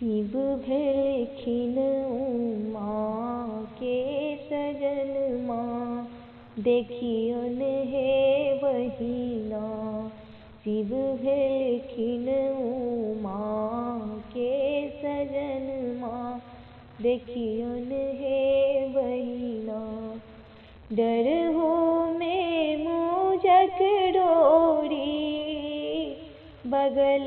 शिव भेलखिन उमा के सजन माँ, देखियन हे बहिना। शिव भेलखिन उमा के सजन माँ, देखियन हे बहिना। डरहु में मूजक डोरी, बगल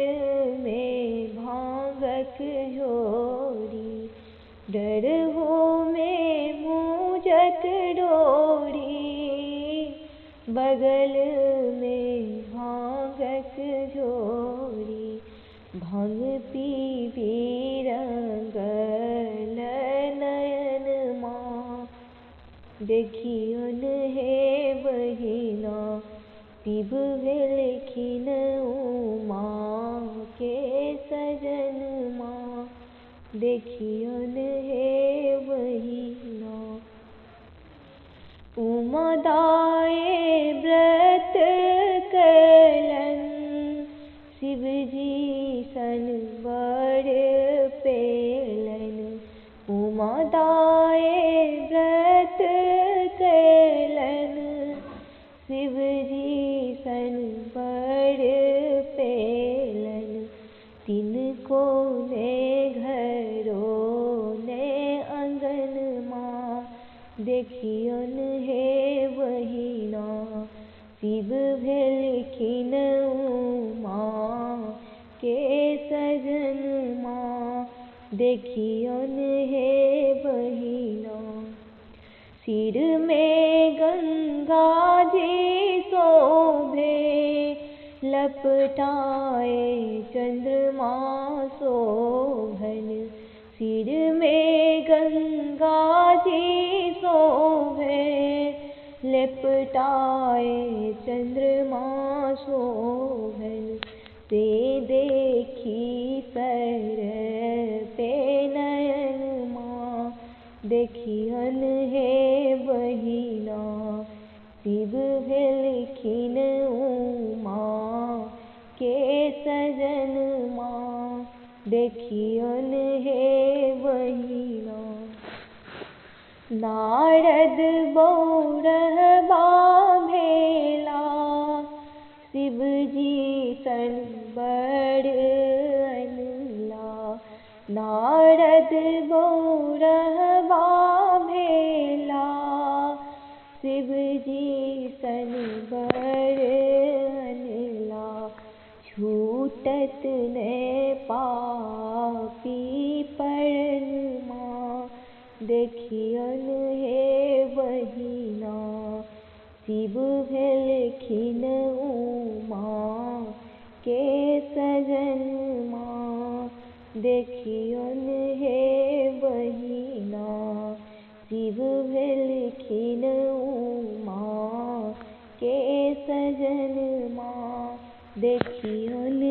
में भांगक झोरी। डरहु में मूजक डोरी, बगल में भांगक झोरी। भांग पीबी रंगल नयन माँ, देखियन हे बहिना। शिव भेलखिन उमा के सजन माँ, देखियन हे बहिना। उमा दाए व्रत कलन, शिव जी सन बड़ पेलन। उमा दाए व्रत कलन, शिव जी सन बड़ पेलन। तिनको ने घरों ने अंगन माँ, देखियन हे बहिना। शिव भेलखिन उमा के सजन माँ, देखियन हे बहिना। सिर में गंगा जी शोभे, लपटाए चंद्रमा शोभन। सिर में गंगा जी शोभे, लपटाए चंद्रमा शोभन। से देखी सर पे नयन माँ, देखियन हे बहिना। शिव भेलखिन उमा के सजन माँ, देखियन हे बहिना। नारद बौरहबा भेला, शिव जी सन बड़ अनला। नारद बौरहबा भेला, शिव जी सन बड़ अनला। छूटत ने पापी परन माँ, देखियन हे बहिना। शिव भेलखिन उमा के सजन माँ, देखियन हे बहिना। शिव भेलखिन उमा के सजन माँ, देखियन